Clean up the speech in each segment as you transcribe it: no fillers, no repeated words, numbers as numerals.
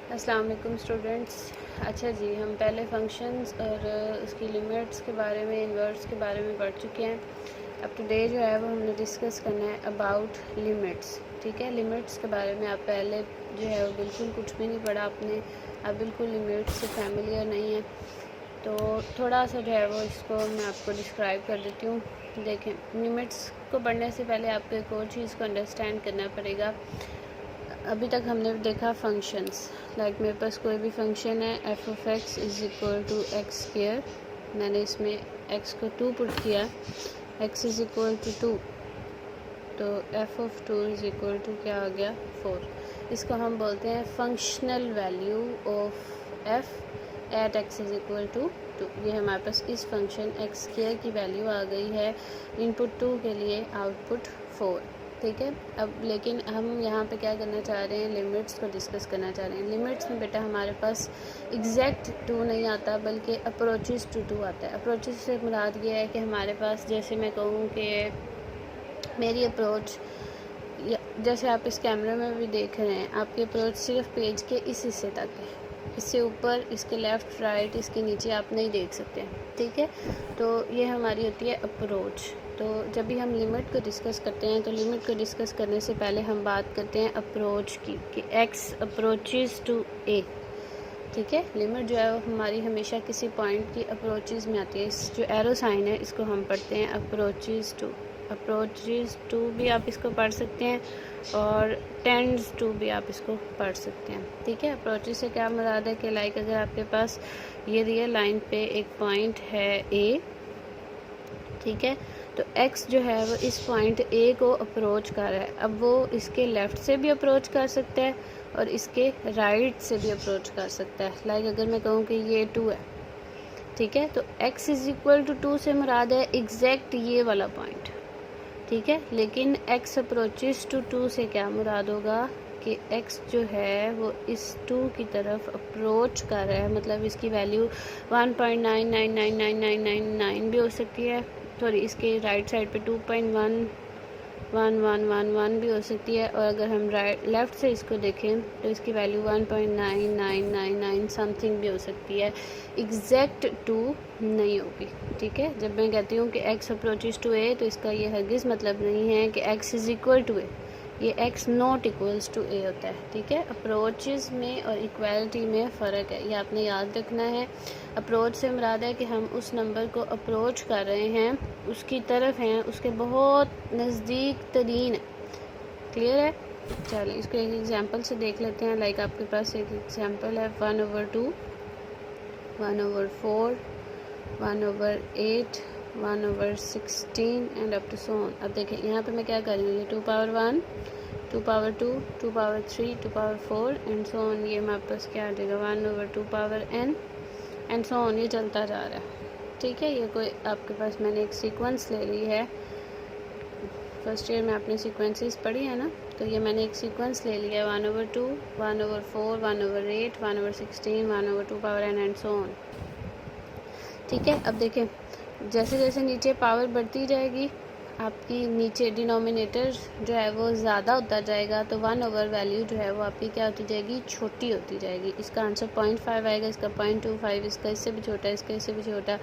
अस्सलाम वालेकुम स्टूडेंट्स। अच्छा जी, हम पहले फंक्शंस और उसकी लिमिट्स के बारे में, इन्वर्स के बारे में पढ़ चुके हैं। अब टुडे जो है वो हमने डिस्कस करना है अबाउट लिमिट्स। ठीक है, लिमिट्स के बारे में आप पहले जो है वो बिल्कुल कुछ भी नहीं पढ़ा आपने, आप बिल्कुल लिमिट्स से फैमिलियर नहीं है। तो थोड़ा सा जो है वो इसको मैं आपको डिस्क्राइब कर देती हूँ। देखें, लिमिट्स को पढ़ने से पहले आपको एक और चीज़ को अंडरस्टैंड करना पड़ेगा। अभी तक हमने देखा फंक्शंस, लाइक मेरे पास कोई भी फंक्शन है, f of x is equal to x square. मैंने इसमें एक्स को 2 पुट किया, एक्स इज़ इक्वल टू 2, तो f of 2 is equal to क्या आ गया 4। इसको हम बोलते हैं functional value of f at x is equal to 2। ये हमारे पास इस फंक्शन एक्स स्क्वायर की वैल्यू आ गई है, इनपुट 2 के लिए आउटपुट 4। ठीक है, अब लेकिन हम यहाँ पे क्या करना चाह रहे हैं, लिमिट्स को डिस्कस करना चाह रहे हैं। लिमिट्स में बेटा हमारे पास एग्जैक्ट 2 नहीं आता, बल्कि अप्रोचेस टू 2 आता है। अप्रोचेस से मुराद ये है कि हमारे पास, जैसे मैं कहूँ कि मेरी अप्रोच, जैसे आप इस कैमरे में भी देख रहे हैं, आपकी अप्रोच सिर्फ पेज के इस हिस्से तक है, इससे ऊपर, इसके लेफ़्ट राइट, इसके नीचे आप नहीं देख सकते। ठीक है, तो ये हमारी होती है अप्रोच। तो जब भी हम लिमिट को डिस्कस करते हैं, तो लिमिट को डिस्कस करने से पहले हम बात करते हैं अप्रोच की, कि एक्स अप्रोचेस टू ए। ठीक है, लिमिट जो है वो हमारी हमेशा किसी पॉइंट की अप्रोचेस में आती है। इस जो एरो साइन है इसको हम पढ़ते हैं अप्रोचेस टू। अप्रोचेस टू भी आप इसको पढ़ सकते हैं और टेंड्स टू भी आप इसको पढ़ सकते हैं। ठीक है, अप्रोचेस से क्या मुराद है कि लाइक अगर आपके पास ये रियल लाइन पे एक पॉइंट है ए, ठीक है, तो x जो है वो इस पॉइंट ए को अप्रोच कर रहा है। अब वो इसके लेफ़्ट से भी अप्रोच कर सकता है और इसके राइट से भी अप्रोच कर सकता है। लाइक अगर मैं कहूँ कि ये 2 है, ठीक है, तो x इज़ इक्वल टू 2 से मुराद है एग्जैक्ट ये वाला पॉइंट। ठीक है, लेकिन x अप्रोचेस टू 2 से क्या मुराद होगा कि x जो है वो इस 2 की तरफ अप्रोच कर रहा है, मतलब इसकी वैल्यू 1.999999 भी हो सकती है। सॉरी, इसके राइट साइड पे 2.11111 भी हो सकती है, और अगर हम लेफ़्ट से इसको देखें तो इसकी वैल्यू 1.9999 समथिंग भी हो सकती है, एग्जैक्ट 2 नहीं होगी। ठीक है, जब मैं कहती हूँ कि x अप्रोचेस टू ए, तो इसका ये हरगिज़ मतलब नहीं है कि x इज़ इक्वल टू ए, ये x नॉट इक्वल्स टू ए होता है। ठीक है, अप्रोचेस में और इक्वालिटी में फ़र्क है, ये आपने याद रखना है। अप्रोच से मुराद है कि हम उस नंबर को अप्रोच कर रहे हैं, उसकी तरफ हैं, उसके बहुत नज़दीक तरीन है। क्लियर है? चलिए इसको एक एग्जांपल से देख लेते हैं। लाइक आपके पास एक एग्जांपल है 1/2, 1/4, 1/8, 1/16 and up to so on. अब देखिए यहाँ पे मैं क्या कर रही हूँ, 2/1, 2/2, 2/3, 2/4 एंड सो ऑन। ये हमारे पास क्या आ जाएगा 1/2n एंड सो ऑन, ये चलता जा रहा है। ठीक है, ये कोई आपके पास मैंने एक सीक्वेंस ले ली है, फर्स्ट ईयर में आपने सीक्वेंसेस पढ़ी है ना, तो ये मैंने एक सीक्वेंस ले लिया है 1/2, 1/4, 1/8, 1/16, 1/2n एंड सो ऑन। ठीक है, अब देखें जैसे जैसे नीचे पावर बढ़ती जाएगी, आपकी नीचे डिनोमिनेटर जो है वो ज़्यादा होता जाएगा, तो 1 वैल्यू जो है वो आपकी क्या होती जाएगी, छोटी होती जाएगी। इसका आंसर 0.5 आएगा, इसका 0.25, इसका इससे भी छोटा, इसका इससे भी छोटा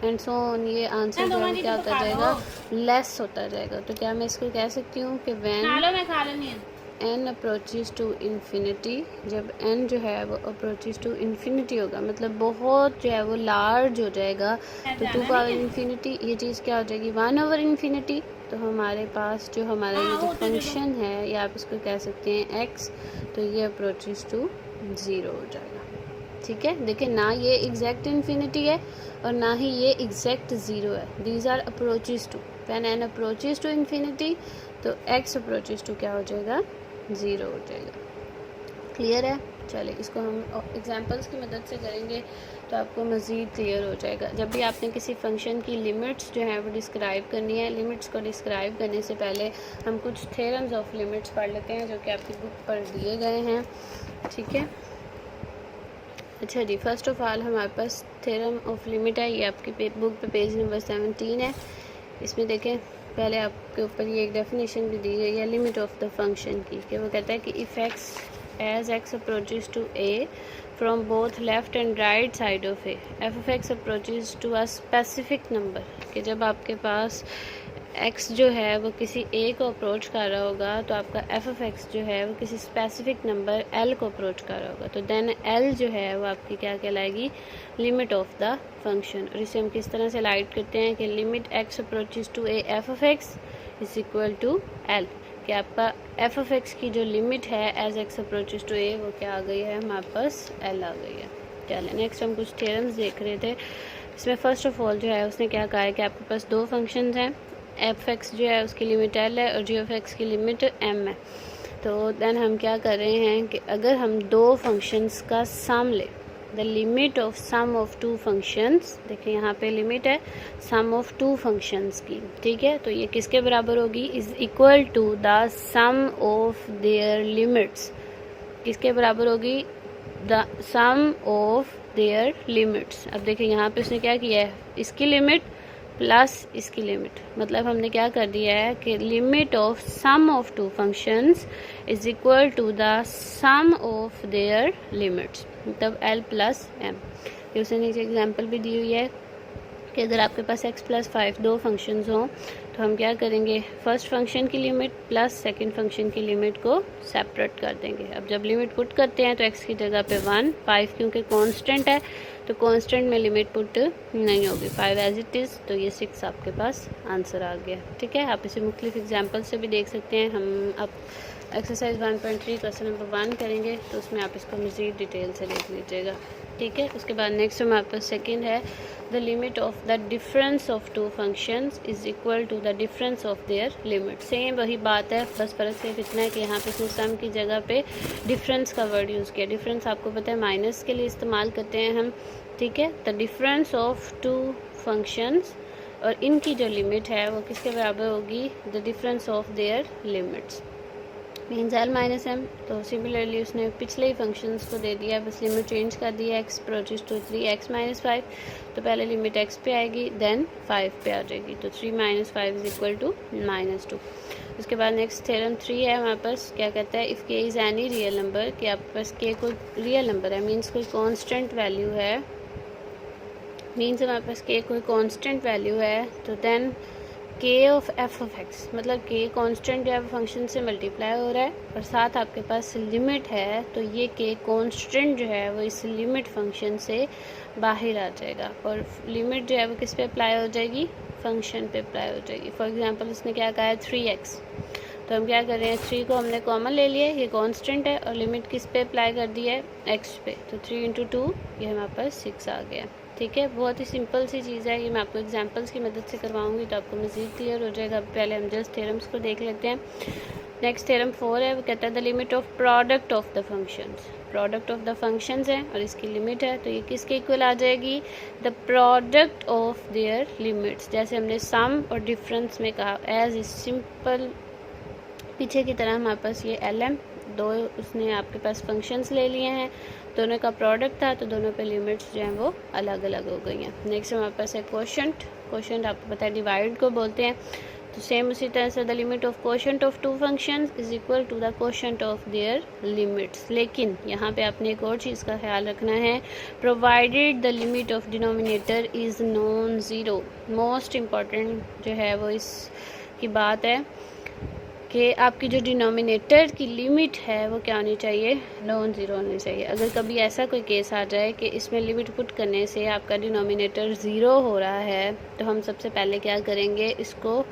एंड सो ऑन। ये आंसर जो है क्या होता जाएगा, लेस होता जाएगा। तो क्या मैं इसको कह सकती हूँ कि when n approaches to infinity, जब n जो है वो अप्रोचेस टू इन्फिनिटी होगा, मतलब बहुत जो है वो लार्ज हो जाएगा, तो 2/इन्फिनिटी ये चीज़ क्या हो जाएगी 1/इन्फिनिटी। तो हमारे पास जो हमारा ये जो फंक्शन है, या आप इसको कह सकते हैं x, तो ये अप्रोचेस टू 0 हो जाएगा। ठीक है, देखिए ना ये एग्जैक्ट इन्फिनिटी है और ना ही ये एग्जैक्ट 0 है। These are approaches to, when n approaches to infinity, तो x अप्रोचेस टू क्या हो जाएगा 0 हो जाएगा। क्लियर है? चलिए इसको हम एग्जांपल्स की मदद से करेंगे तो आपको मज़ीद क्लियर हो जाएगा। जब भी आपने किसी फंक्शन की लिमिट्स जो है वो डिस्क्राइब करनी है, लिमिट्स को डिस्क्राइब करने से पहले हम कुछ थ्योरम्स ऑफ लिमिट्स पढ़ लेते हैं, जो कि आपकी बुक पर दिए गए हैं। ठीक है, अच्छा जी, फर्स्ट ऑफ ऑल हमारे पास थ्योरम ऑफ लिमिट है, ये आपकी बुक पे पेज नंबर 17 है। इसमें देखें पहले आपके ऊपर ये एक डेफिनेशन भी दी गई है लिमिट ऑफ द फंक्शन की, कि वो कहता है कि if x as x approaches to a from both left and right side of a, f of x approaches to a specific number, कि जब आपके पास x जो है वो किसी a को अप्रोच कर रहा होगा तो आपका f of x जो है वो किसी स्पेसिफिक नंबर l को अप्रोच कर रहा होगा, तो देन l जो है वो आपकी क्या कहलाएगी, लिमिट ऑफ द फंक्शन। और इसे हम किस तरह से लाइट करते हैं कि limit x approaches to a f of x is equal to l, कि आपका f of x की जो लिमिट है as x approaches to a वो क्या आ गई है, हमारे पास l आ गई है। चलिए नेक्स्ट हम कुछ थ्योरम्स देख रहे थे। इसमें फर्स्ट ऑफ ऑल जो है उसने क्या कहा है कि आपके पास दो फंक्शंस हैं, एफ एक्स जो है उसकी लिमिट l है और जी ऑफ एक्स की लिमिट m है। तो देन हम क्या कर रहे हैं कि अगर हम दो फंक्शंस का सम लें, the limit of sum of two functions, देखिए यहाँ पे लिमिट है सम ऑफ टू फंक्शंस की, ठीक है, तो ये किसके बराबर होगी, is equal to the sum of their limits, किसके बराबर होगी, the sum of their limits. अब देखिए यहाँ पे उसने क्या किया है, इसकी लिमिट प्लस इसकी लिमिट, मतलब हमने क्या कर दिया है कि limit of sum of two functions is equal to the sum of their limits, मतलब l प्लस m। ये उसने नीचे एग्जांपल भी दी हुई है कि अगर आपके पास x प्लस 5 दो फंक्शंस हों तो हम क्या करेंगे, फर्स्ट फंक्शन की लिमिट प्लस सेकंड फंक्शन की लिमिट को सेपरेट कर देंगे। अब जब लिमिट पुट करते हैं तो x की जगह पे 1, 5 क्योंकि कांस्टेंट है तो कांस्टेंट में लिमिट पुट नहीं होगी, 5 एज इट इज़, तो ये 6 आपके पास आंसर आ गया। ठीक है, आप इसे मुख्तलिफ एग्जाम्पल से भी देख सकते हैं। हम अब एक्सरसाइज 1.3 क्वेश्चन नंबर 1 करेंगे तो उसमें आप इसको मज़ीद डिटेल से देख लीजिएगा। ठीक है, उसके बाद नेक्स्ट हमारे पास सेकेंड है, the limit of the difference of two functions is equal to the difference of their limit. Same वही बात है, बस फर्क सिर्फ इतना है कि यहाँ पे इसने सम की जगह पे डिफरेंस का वर्ड यूज़ किया। डिफरेंस आपको पता है माइनस के लिए इस्तेमाल करते हैं हम। ठीक है, the difference of two functions और इनकी जो लिमिट है वो किसके बराबर होगी, the difference of their limits means l minus m। तो सिमिलरली उसने पिछले ही फंक्शंस को दे दिया, बस लिमिट चेंज कर दिया, x approaches to 3x minus 5, तो पहले लिमिट x पे आएगी देन 5 पे आ जाएगी, तो 3 माइनस 5 इज इक्वल टू -2। उसके बाद नेक्स्ट थ्योरम 3 है हमारे पास, क्या कहता है, if k is any real number, कि आपके पास k कोई रियल नंबर है मीन्स कोई कॉन्स्टेंट वैल्यू है, मीन्स हमारे पास k कोई कॉन्स्टेंट वैल्यू है, तो then k of f of x, मतलब k कांस्टेंट जो है फंक्शन से मल्टीप्लाई हो रहा है और साथ आपके पास लिमिट है, तो ये k कांस्टेंट जो है वो इस लिमिट फंक्शन से बाहर आ जाएगा और लिमिट जो है वो किस पे अप्लाई हो जाएगी, फंक्शन पे अप्लाई हो जाएगी। फॉर एग्जांपल उसने क्या कहा है 3x, तो हम क्या कर रहे हैं 3 को हमने कॉमन ले लिया, ये कांस्टेंट है और लिमिट किस पे अप्लाई कर दी है, x पे, तो 3 × 2 ये हमारे पास 6 आ गया। ठीक है, बहुत ही सिंपल सी चीज़ है, ये मैं आपको एग्जांपल्स की मदद से करवाऊंगी तो आपको मज़ीद क्लियर हो जाएगा। पहले हम जस्ट थ्योरम्स को देख लेते हैं। नेक्स्ट थ्योरम 4 है, वो कहता है the limit of product of the functions, product of the functions है और इसकी लिमिट है, तो ये किसके इक्वल आ जाएगी, the product of their limits. जैसे हमने सम और डिफरेंस में कहा, एज ए सिंपल पीछे की तरह हमारे पास ये lm, दो उसने आपके पास फंक्शंस ले लिए हैं, दोनों का प्रोडक्ट था तो दोनों पे लिमिट्स जो हैं वो अलग अलग हो गई हैं। नेक्स्ट हमारे पास है कोशेंट, कोशेंट आपको पता है डिवाइड को बोलते हैं, तो सेम उसी तरह से the limit of quotient of two functions is equal to the quotient of their limits. लेकिन यहाँ पे आपने एक और चीज़ का ख्याल रखना है, provided the limit of denominator is non zero. Most important जो है वो इसकी बात है कि आपकी जो डिनोमिनेटर की लिमिट है वो क्या होनी चाहिए, नॉन ज़ीरो होनी चाहिए। अगर कभी ऐसा कोई केस आ जाए कि इसमें लिमिट पुट करने से आपका डिनोमिनेटर ज़ीरो हो रहा है, तो हम सबसे पहले क्या करेंगे, इसको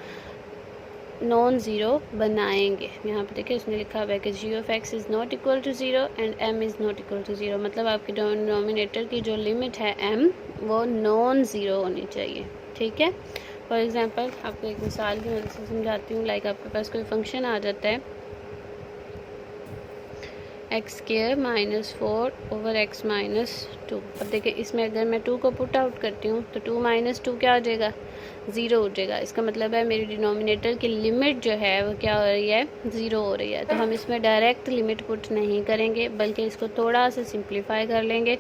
नॉन ज़ीरो बनाएंगे। यहाँ पे देखिए उसने लिखा हुआ है कि g ऑफ x is not equal to zero and m is not equal to zero, मतलब आपकी डिनोमिनेटर की जो लिमिट है m वो नॉन ज़ीरो होनी चाहिए। ठीक है, फॉर एग्जांपल आपको एक मिसाल की मदद से समझाती हूँ। लाइक आपके पास कोई फंक्शन आ जाता है x² - 4 / x - 2। अब देखिए इसमें अगर मैं 2 को पुट आउट करती हूँ तो 2 - 2 क्या हो जाएगा, ज़ीरो हो जाएगा। इसका मतलब है मेरी डिनोमिनेटर की लिमिट जो है वो क्या हो रही है, ज़ीरो हो रही है। तो हम इसमें डायरेक्ट लिमिट पुट नहीं करेंगे बल्कि इसको थोड़ा सा सिंप्लीफाई कर लेंगे।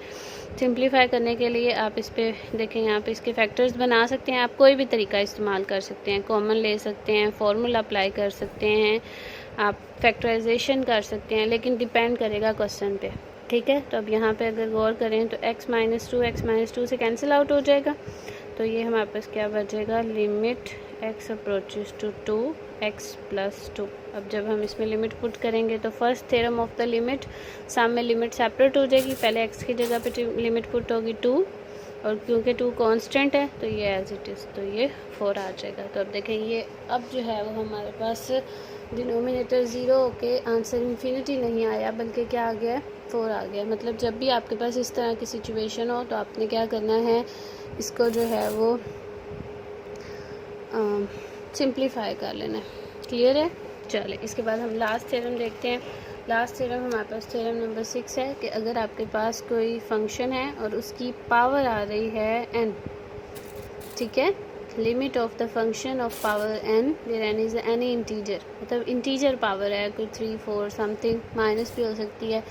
सिंप्लीफाई करने के लिए आप इस पर देखें, यहाँ पे इसके फैक्टर्स बना सकते हैं, आप कोई भी तरीका इस्तेमाल कर सकते हैं, कॉमन ले सकते हैं, फार्मूला अप्लाई कर सकते हैं, आप फैक्टराइजेशन कर सकते हैं, लेकिन डिपेंड करेगा क्वेश्चन पे, ठीक है। तो अब यहाँ पे अगर गौर करें तो x माइनस टू से कैंसिल आउट हो जाएगा, तो ये हमारे पास क्या बचेगा, limit x approaches to 2x plus 2। अब जब हम इसमें लिमिट पुट करेंगे तो first theorem of the limit, सामने लिमिट सेपरेट हो जाएगी, पहले x की जगह पे लिमिट पुट होगी 2, और क्योंकि 2 कांस्टेंट है तो ये एज इट इज़, तो ये 4 आ जाएगा। तो अब देखें ये अब जो है वो हमारे पास डिनोमिनेटर 0 होके आंसर इन्फिनिटी नहीं आया, बल्कि क्या आ गया है, 4 आ गया। मतलब जब भी आपके पास इस तरह की सिचुएशन हो तो आपने क्या करना है, इसको जो है वो सिंप्लीफाई कर लेना है। क्लियर है। चले इसके बाद हम लास्ट थ्योरम देखते हैं। लास्ट थ्योरम हमारे पास थ्योरम नंबर 6 है कि अगर आपके पास कोई फंक्शन है और उसकी पावर आ रही है n, ठीक है, limit of the function of power n where n is any integer, मतलब इंटीजर पावर है, कोई 3 4 समथिंग, माइनस भी हो सकती है,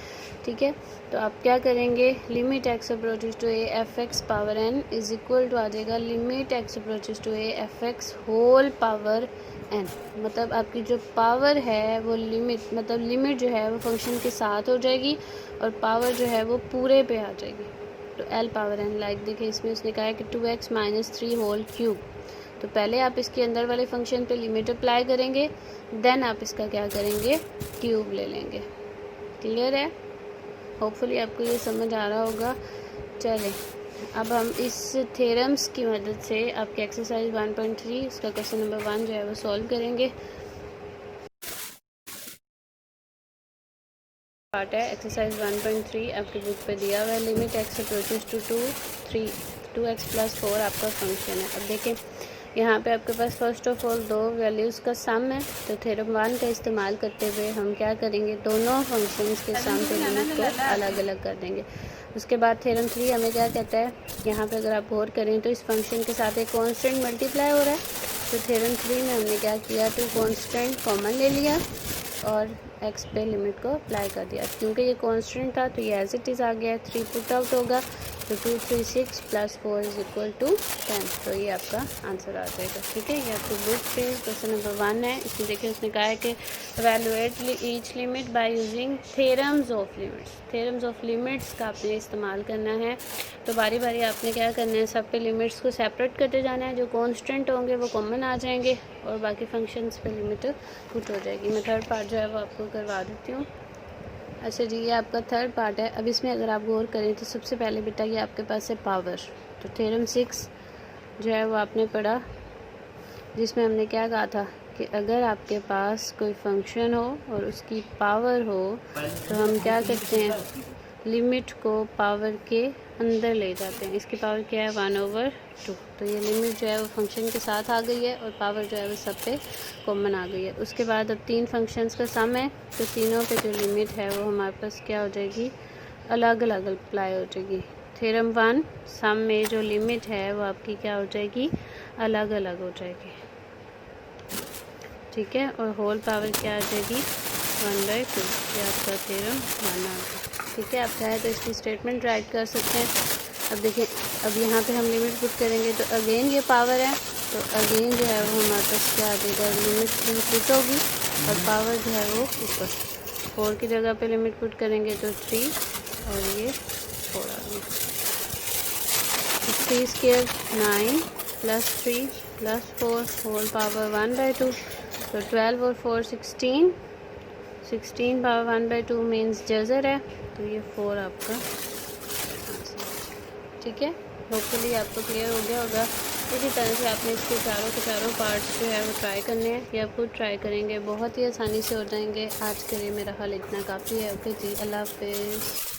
ठीक है। तो आप क्या करेंगे, limit x approaches to a f x power n is equal to आ जाएगा limit x approaches to a f x whole power n। मतलब आपकी जो पावर है वो लिमिट, मतलब लिमिट जो है वो फंक्शन के साथ हो जाएगी और पावर जो है वो पूरे पे आ जाएगी, तो l पावर n। लाइक देखिए इसमें उसने कहा है कि 2x माइनस 3 होल क्यूब, तो पहले आप इसके अंदर वाले फंक्शन पे लिमिट अप्लाई करेंगे, देन आप इसका क्या करेंगे, क्यूब ले लेंगे। क्लियर है। होपफुली आपको ये समझ आ रहा होगा। चलें अब हम इस थ्योरम्स की मदद से आपके एक्सरसाइज 1.3 उसका क्वेश्चन नंबर 1 जो है वो सॉल्व करेंगे। पार्ट है एक्सरसाइज 1.3 आपकी बुक पे दिया हुआ है, limit x approaches to 2x plus 4 आपका फंक्शन है। अब देखें यहाँ पे आपके पास फर्स्ट ऑफ ऑल दो वैल्यूज़ का सम है, तो थ्योरम 1 का इस्तेमाल करते हुए हम क्या करेंगे, दोनों फंक्शंस के सम के लिमिट को अलग अलग कर देंगे। उसके बाद थ्योरम 3 हमें क्या कहता है, यहाँ पे अगर आप गौर करें तो इस फंक्शन के साथ एक कांस्टेंट मल्टीप्लाई हो रहा है, तो थ्योरम 3 में हमने क्या किया, 2 कांस्टेंट कॉमन ले लिया और x पे लिमिट को अप्लाई कर दिया। क्योंकि ये कांस्टेंट था तो ये एज इट इज़ आ गया, 3 पुट आउट होगा, तो 2 3 6 प्लस 4 इज इक्वल टू 10, तो ये आपका आंसर आ जाएगा। ठीक है, ये आपकी बुक पे क्वेश्चन नंबर 1 है। इसमें देखिए उसने कहा है कि evaluate each limit by using theorems of limits. Theorems of limits का आपने इस्तेमाल करना है, तो बारी बारी आपने क्या करना है, सब पे लिमिट्स को सेपरेट करते जाना है, जो कॉन्स्टेंट होंगे वो कॉमन आ जाएंगे और बाकी फंक्शंस पे लिमिट पुट हो जाएगी। मैं थर्ड पार्ट जो है वो आपको करवा देती हूँ। अच्छा जी, ये आपका थर्ड पार्ट है। अब इसमें अगर आप गौर करें तो सबसे पहले बेटा ये आपके पास है पावर, तो थ्योरम 6 जो है वो आपने पढ़ा, जिसमें हमने क्या कहा था कि अगर आपके पास कोई फंक्शन हो और उसकी पावर हो तो हम क्या करते हैं, लिमिट को पावर के अंदर ले जाते हैं। इसकी पावर क्या है, 1/2, तो ये लिमिट जो है वो फंक्शन के साथ आ गई है और पावर जो है वो सब पे कॉमन आ गई है। उसके बाद अब 3 फंक्शंस का सम है, तो तीनों पे जो लिमिट है वो हमारे पास क्या हो जाएगी, अलग अलग अप्लाई हो जाएगी। थ्योरम 1 सम में जो लिमिट है वो आपकी क्या हो जाएगी, अलग अलग हो जाएगी। ठीक है, और होल पावर क्या आ जाएगी, 1/2, ये आपका थ्योरम 1 आ गया। ठीक है, आप चाहे तो इसकी स्टेटमेंट राइट कर सकते हैं। अब देखिए, अब यहाँ पे हम लिमिट पुट करेंगे तो अगेन ये पावर है, तो अगेन जो है वो हमारे पास क्या आ जाएगा, लिमिट 3 पुट होगी और पावर जो है वो ऊपर 4 की जगह पे लिमिट पुट करेंगे तो 3 और ये 4 आ गया। 3 square 9 plus 3 plus 4 whole power 1/2, तो 12 और 4 16, 16 पावर 1/2 मीन्स जजर है, तो ये 4 आपका आंसर। ठीक है, होपफुली आपको क्लियर हो गया होगा। इसी तरह से आपने इसके चारों के चारों पार्ट्स जो है वो ट्राई करने हैं, या खुद ट्राई करेंगे, बहुत ही आसानी से हो जाएंगे। आज के लिए मेरा हल इतना काफ़ी है। ओके जी, अल्लाह हाफिज़।